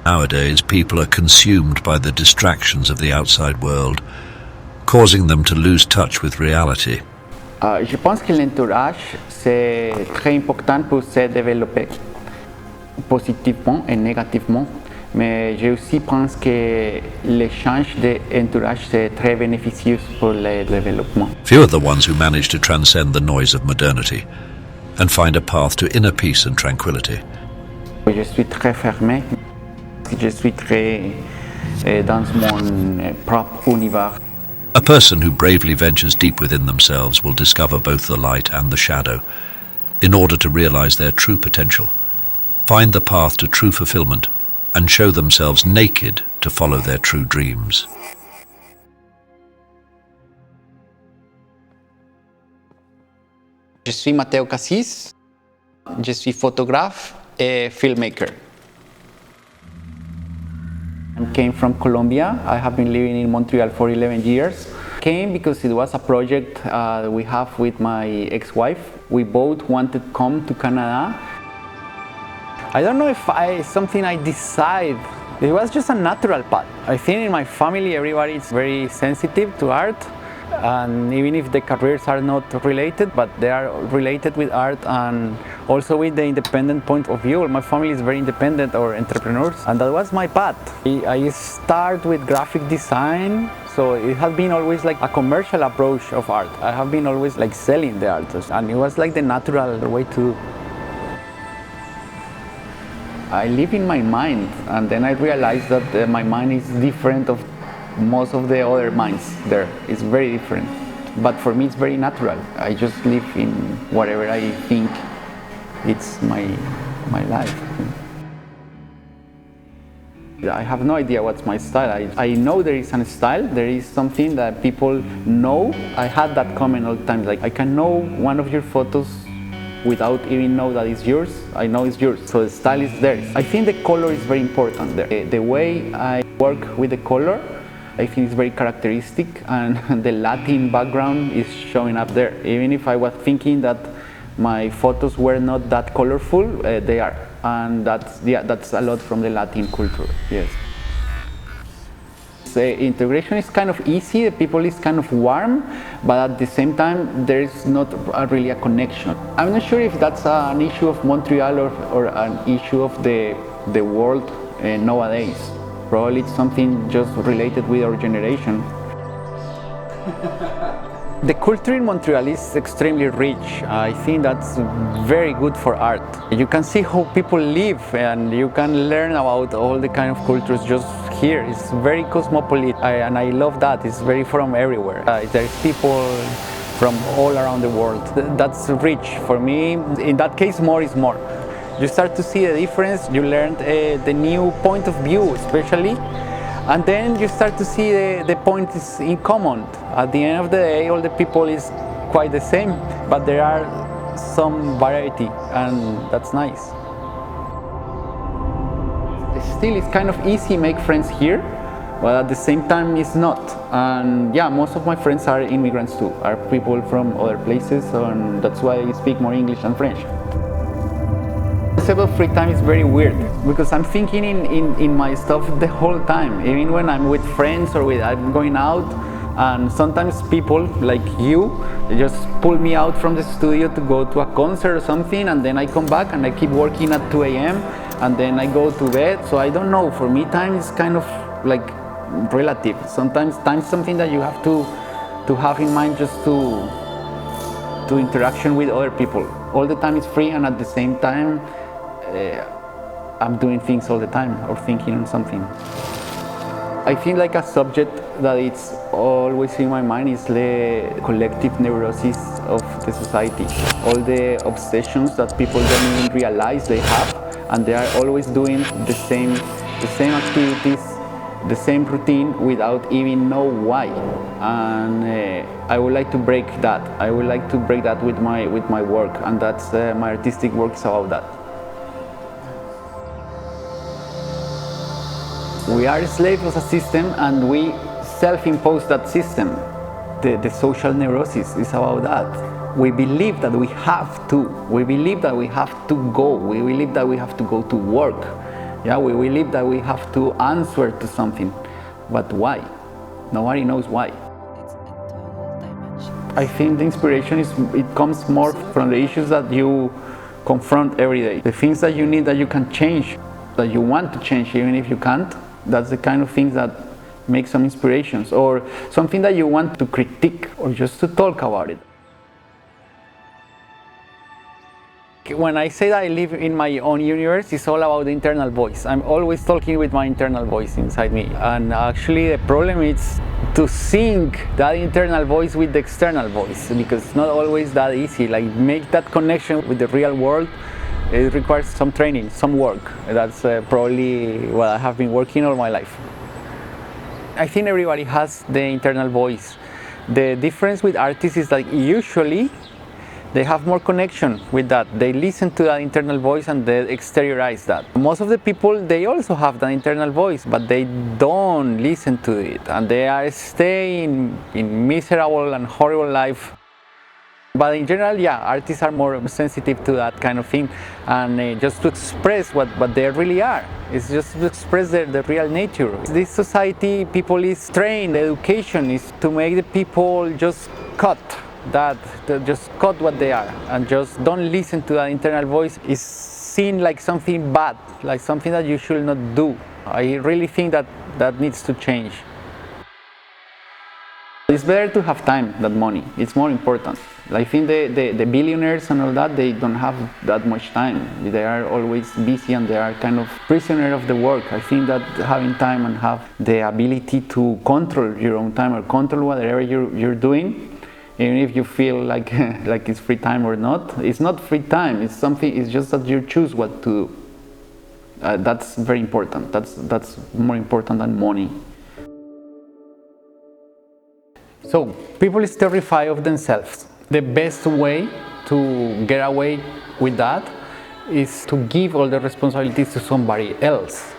Nowadays, people are consumed by the distractions of the outside world, causing them to lose touch with reality. Je pense que l'entourage, c'est très important pour se développer positivement et négativement. Mais je aussi pense que l'échange d'entourage, c'est très bénéficieux pour le développement. Few are the ones who manage to transcend the noise of modernity and find a path to inner peace and tranquility. Je suis très fermé. Je suis très dans mon propre univers. A person who bravely ventures deep within themselves will discover both the light and the shadow in order to realize their true potential, find the path to true fulfillment, and show themselves naked to follow their true dreams. Je suis Mateo Cassis. Je suis photographe et filmmaker. I came from Colombia. I have been living in Montreal for 11 years. Came because it was a project we have with my ex-wife. We both wanted to come to Canada. I don't know if something I decide. It was just a natural path. I think in my family everybody is very sensitive to art, and even if the careers are not related, but they are related with art and also with the independent point of view. My family is very independent or entrepreneurs, and that was my path. I start with graphic design, so it has been always like a commercial approach of art. I have been always like selling the art, and it was like the natural way to. I live in my mind, and then I realized that my mind is different of most of the other minds there. It's very different, but for me it's very natural. I just live in whatever I think it's my life. I have no idea what's my style. I know there is a style, there is something that people know. I had that comment all the time, like I can know one of your photos without even know that it's yours. I know it's yours, so the style is there. I think the color is very important there. The way I work with the color, I think it's very characteristic, and the Latin background is showing up there. Even if I was thinking that my photos were not that colorful, they are, and that's a lot from the Latin culture. Yes. The integration is kind of easy, the people is kind of warm, but at the same time there is not really a connection. I'm not sure if that's an issue of Montreal or an issue of the world nowadays. Probably it's something just related with our generation. The culture in Montreal is extremely rich. I think that's very good for art. You can see how people live, and you can learn about all the kind of cultures just here. It's very cosmopolitan, and I love that. It's very from everywhere. There's people from all around the world. That's rich. For me, in that case, more is more. You start to see the difference. You learn the new point of view, especially. And then you start to see the point is in common. At the end of the day, all the people is quite the same, but there are some variety, and that's nice. Still, it's kind of easy to make friends here, but at the same time, it's not. And yeah, most of my friends are immigrants too, are people from other places, and that's why I speak more English than French. Concept of free time is very weird because I'm thinking in my stuff the whole time, even when I'm with friends or I'm going out, and sometimes people like you they just pull me out from the studio to go to a concert or something, and then I come back and I keep working at 2 a.m. and then I go to bed. So I don't know, for me time is kind of like relative. Sometimes time is something that you have to have in mind just to interaction with other people. All the time is free, and at the same time I'm doing things all the time or thinking on something. I feel like a subject that it's always in my mind is the collective neurosis of the society. All the obsessions that people don't even realize they have, and they are always doing the same activities, the same routine without even know why. And I would like to break that. I would like to break that with my work, and that's my artistic work is about that. We are slaves of a system, and we self-impose that system. The social neurosis is about that. We believe that we have to. We believe that we have to go. We believe that we have to go to work. Yeah, we believe that we have to answer to something, but why? Nobody knows why. I think the inspiration it comes more from the issues that you confront every day. The things that you need that you can change, that you want to change even if you can't, that's the kind of things that make some inspirations, or something that you want to critique or just to talk about it. When I say that I live in my own universe, it's all about the internal voice. I'm always talking with my internal voice inside me. And actually the problem is to sync that internal voice with the external voice, because it's not always that easy. Like, make that connection with the real world, it requires some training, some work. That's probably what I have been working all my life. I think everybody has the internal voice. The difference with artists is that usually they have more connection with that. They listen to that internal voice and they exteriorize that. Most of the people, they also have that internal voice, but they don't listen to it, and they are staying in miserable and horrible life. But in general, yeah, artists are more sensitive to that kind of thing, and just to express what they really are. It's just to express the real nature. This society, people is trained, the education is to make the people just cut that, just cut what they are, and just don't listen to that internal voice. Is seen like something bad, like something that you should not do. I really think that needs to change. It's better to have time than money. It's more important. I think the billionaires and all that, they don't have that much time. They are always busy and they are kind of prisoner of the work. I think that having time and have the ability to control your own time or control whatever you're doing, even if you feel like like it's free time or not, it's not free time. It's something. It's just that you choose what to do. That's very important. That's more important than money. So people is terrified of themselves. The best way to get away with that is to give all the responsibilities to somebody else.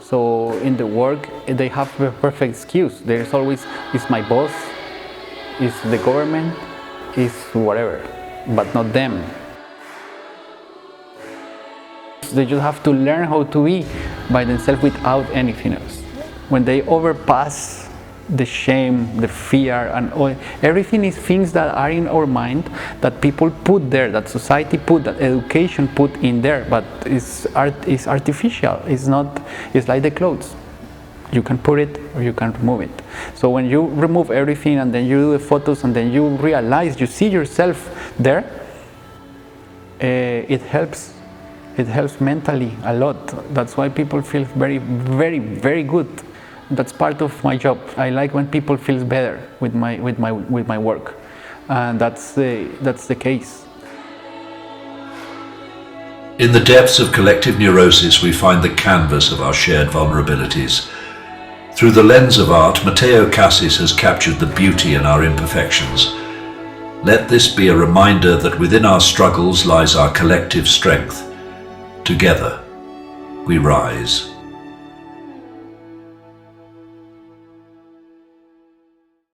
So in the work, they have the perfect excuse. There's always, it's my boss, it's the government, it's whatever, but not them. They just have to learn how to be by themselves without anything else. When they overpass the shame, the fear, and all, everything is things that are in our mind that people put there, that society put, that education put in there, but it's artificial. It's not. It's like the clothes. You can put it or you can remove it. So when you remove everything and then you do the photos and then you realize, you see yourself there, it helps. It helps mentally a lot. That's why people feel very, very, very good. That's part of my job. I like when people feel better with my work, and that's the case. In the depths of collective neurosis, we find the canvas of our shared vulnerabilities. Through the lens of art, Matteo Cassis has captured the beauty in our imperfections. Let this be a reminder that within our struggles lies our collective strength. Together, we rise.